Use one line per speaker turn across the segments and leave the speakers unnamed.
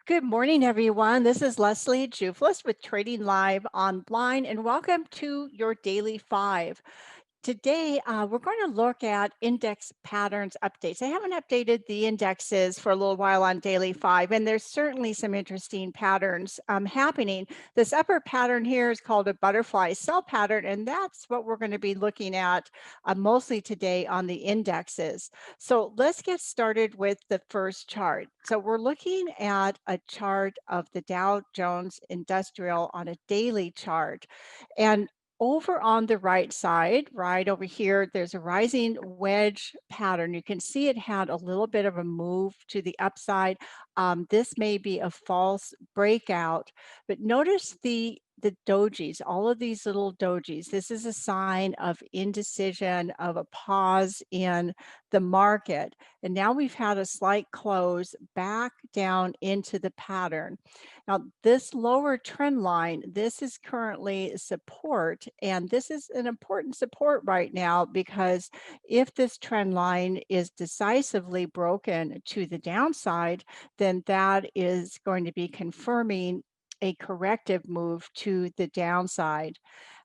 Good morning, everyone. This is Leslie Jouflas with Trading Live Online, and welcome to your Daily Five. Today, we're going to look at index patterns updates. I haven't updated the indexes for a little while on Daily Five, and there's certainly some interesting patterns happening. This upper pattern here is called a butterfly cell pattern, and that's what we're going to be looking at mostly today on the indexes. So let's get started with the first chart. So we're looking at a chart of the Dow Jones Industrial on a daily chart. And over on the right side, right over here, there's a rising wedge pattern. You can see it had a little bit of a move to the upside. This may be a false breakout, but notice the dojis, all of these little dojis. This is a sign of indecision, of a pause in the market. And now we've had a slight close back down into the pattern. Now, this lower trend line, this is currently support, and this is an important support right now because if this trend line is decisively broken to the downside, then that is going to be confirming a corrective move to the downside.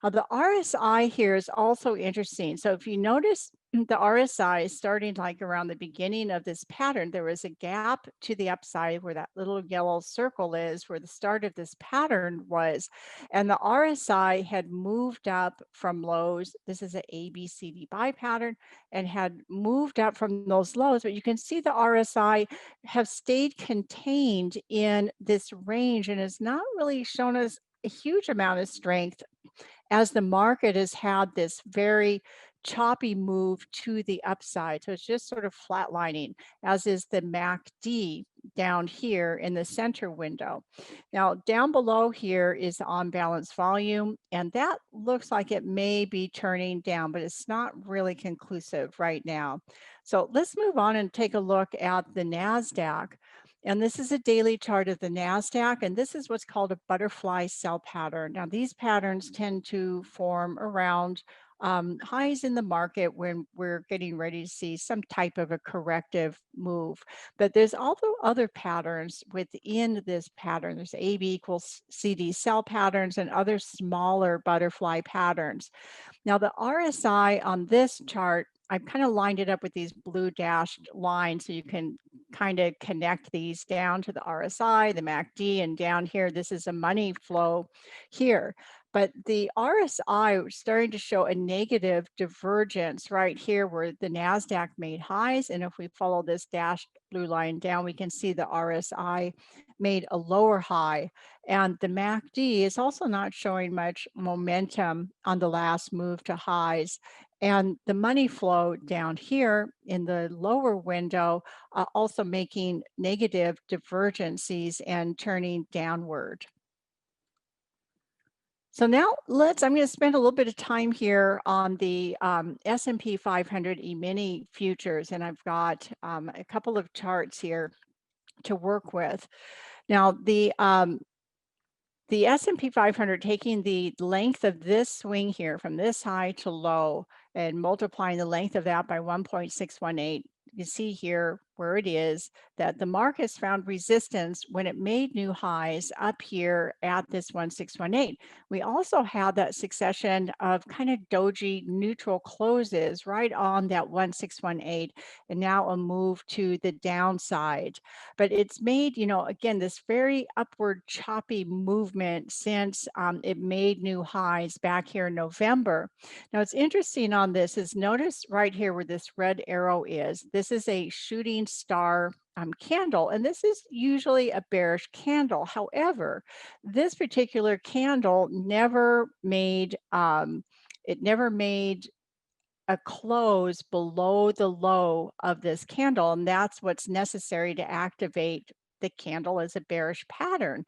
Now, the RSI here is also interesting. So if you notice the RSI starting like around the beginning of this pattern, there was a gap to the upside where that little yellow circle is, where the start of this pattern was. And the RSI had moved up from lows. This is an ABCD buy pattern and had moved up from those lows. But you can see the RSI have stayed contained in this range and has not really shown us a huge amount of strength as the market has had this very choppy move to the upside. So it's just sort of flatlining, as is the MACD down here in the center window. Now, down below here is the on balance volume, and that looks like it may be turning down, but it's not really conclusive right now. So let's move on and take a look at the NASDAQ. And this is a daily chart of the NASDAQ, and this is what's called a butterfly cell pattern. Now, these patterns tend to form around highs in the market when we're getting ready to see some type of a corrective move. But there's also other patterns within this pattern. There's AB equals CD cell patterns and other smaller butterfly patterns. Now, the RSI on this chart, I've kind of lined it up with these blue dashed lines so you can kind of connect these down to the RSI, the MACD, and down here, this is a money flow here. But the RSI was starting to show a negative divergence right here where the NASDAQ made highs. And if we follow this dashed blue line down, we can see the RSI made a lower high. And the MACD is also not showing much momentum on the last move to highs. And the money flow down here in the lower window also making negative divergences and turning downward. So now I'm going to spend a little bit of time here on the S&P 500 Emini futures, and I've got a couple of charts here to work with. Now, the S&P 500 taking the length of this swing here from this high to low and multiplying the length of that by 1.618. You can see here where it is that the market's found resistance when it made new highs up here at this 1618. We also had that succession of kind of doji neutral closes right on that 1618 and now a move to the downside. But it's made, again, this very upward choppy movement since it made new highs back here in November. Now, what's interesting on this is notice right here where this red arrow is. This is a shooting star candle, and this is usually a bearish candle. However, this particular candle never made a close below the low of this candle, and that's what's necessary to activate the candle as a bearish pattern.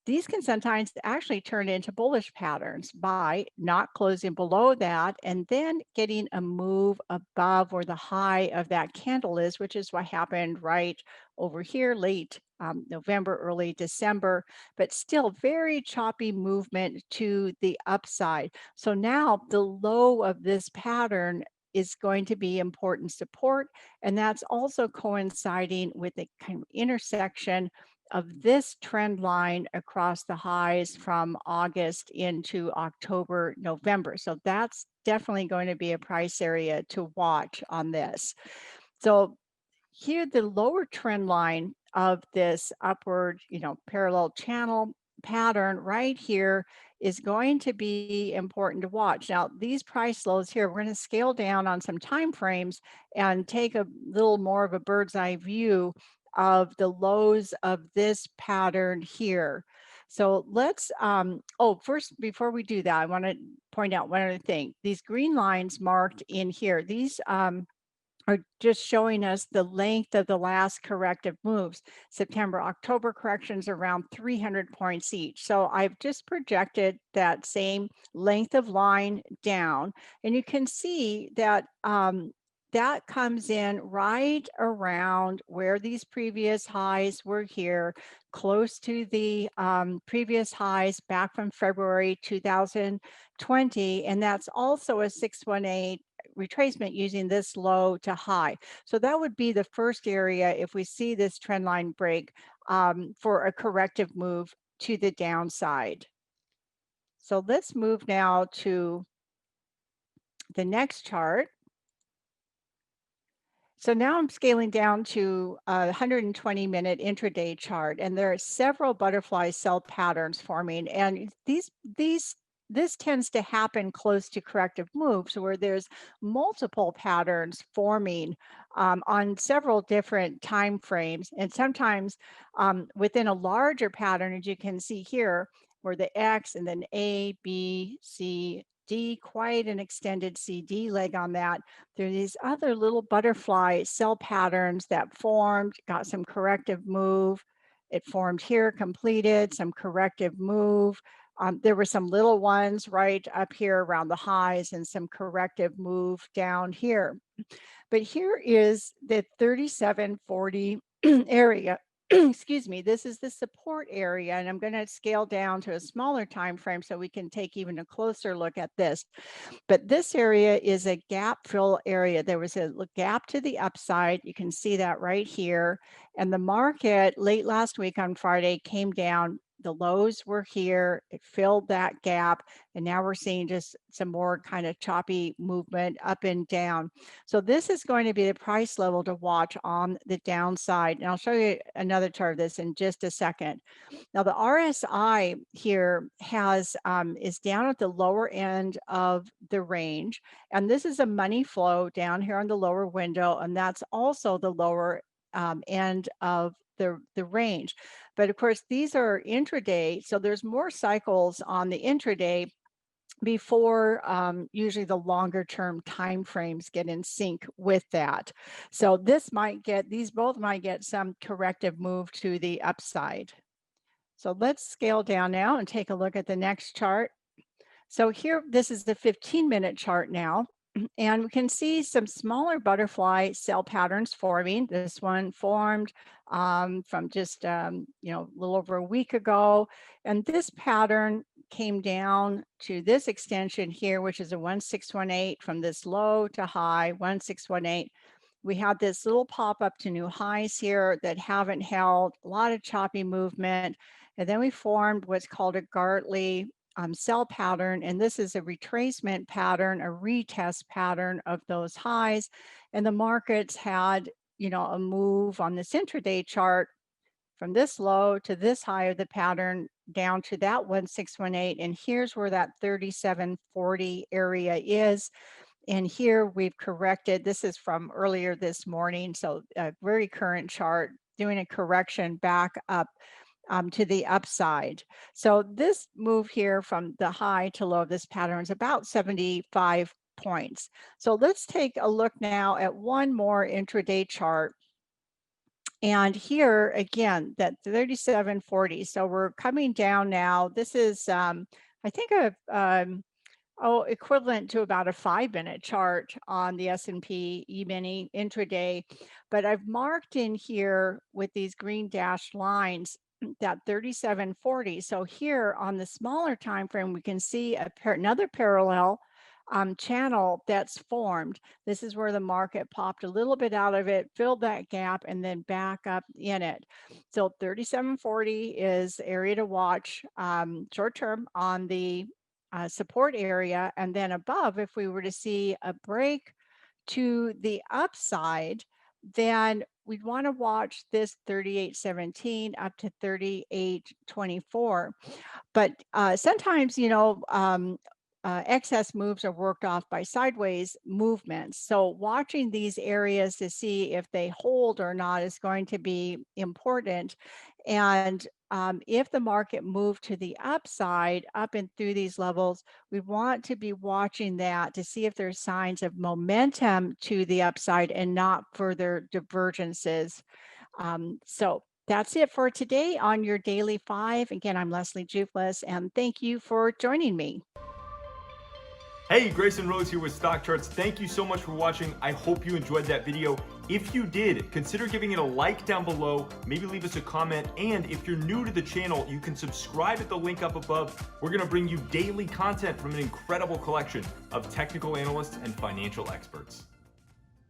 These can sometimes actually turn into bullish patterns by not closing below that and then getting a move above where the high of that candle is, which is what happened right over here late November, early December, but still very choppy movement to the upside. So now the low of this pattern is going to be important support, and that's also coinciding with the kind of intersection of this trend line across the highs from August into October, November. So that's definitely going to be a price area to watch on this. So here, the lower trend line of this upward, parallel channel pattern right here is going to be important to watch. Now, these price lows here, we're going to scale down on some time frames and take a little more of a bird's eye view of the lows of this pattern here. So let's, first, before we do that, I want to point out one other thing. These green lines marked in here, these are just showing us the length of the last corrective moves. September, October corrections around 300 points each. So I've just projected that same length of line down, and you can see that that comes in right around where these previous highs were here, close to the previous highs back from February 2020, and that's also a 618 retracement using this low to high. So that would be the first area if we see this trend line break for a corrective move to the downside. So let's move now to the next chart. So now I'm scaling down to a 120-minute intraday chart, and there are several butterfly cell patterns forming. And this tends to happen close to corrective moves where there's multiple patterns forming on several different time frames, and sometimes within a larger pattern, as you can see here, where the X and then A, B, C, D, quite an extended CD leg on that. There are these other little butterfly cell patterns that formed, got some corrective move. It formed here, completed, some corrective move. There were some little ones right up here around the highs and some corrective move down here. But here is the 3740 area. Excuse me, this is the support area, and I'm going to scale down to a smaller time frame so we can take even a closer look at this. But this area is a gap fill area. There was a gap to the upside. You can see that right here. And the market late last week on Friday came down. The lows were here. It filled that gap. And now we're seeing just some more kind of choppy movement up and down. So this is going to be the price level to watch on the downside. And I'll show you another chart of this in just a second. Now the RSI here is down at the lower end of the range, and this is a money flow down here on the lower window, and that's also the lower end of the range. But of course, these are intraday, so there's more cycles on the intraday before usually the longer term time frames get in sync with that. So these both might get some corrective move to the upside. So let's scale down now and take a look at the next chart. So here, this is the 15-minute chart now, and we can see some smaller butterfly cell patterns forming. This one formed from just, a little over a week ago. And this pattern came down to this extension here, which is a 1618 from this low to high, 1618. We had this little pop up to new highs here that haven't held, a lot of choppy movement. And then we formed what's called a Gartley cell pattern. And this is a retracement pattern, a retest pattern of those highs. And the markets had, a move on this intraday chart from this low to this high of the pattern down to that 1618. And here's where that 3740 area is. And here we've corrected, this is from earlier this morning, so a very current chart, doing a correction back up to the upside. So this move here from the high to low of this pattern is about 75 points. So let's take a look now at one more intraday chart. And here again, that 3740. So we're coming down now. This is, I think, equivalent to about a 5-minute chart on the S&P E-mini intraday. But I've marked in here with these green dashed lines that 3740. So here on the smaller time frame, we can see another parallel channel that's formed. This is where the market popped a little bit out of it, filled that gap, and then back up in it. So 3740 is the area to watch short term on the support area. And then above, if we were to see a break to the upside, then we'd want to watch this 3817 up to 3824. But sometimes, excess moves are worked off by sideways movements. So watching these areas to see if they hold or not is going to be important. And if the market moved to the upside, up and through these levels, we want to be watching that to see if there's signs of momentum to the upside and not further divergences. So that's it for today on your Daily 5. Again, I'm Leslie Jouflas, and thank you for joining me.
Hey, Grayson Rose here with StockCharts. Thank you so much for watching. I hope you enjoyed that video. If you did, consider giving it a like down below, maybe leave us a comment, and if you're new to the channel, you can subscribe at the link up above. We're gonna bring you daily content from an incredible collection of technical analysts and financial experts.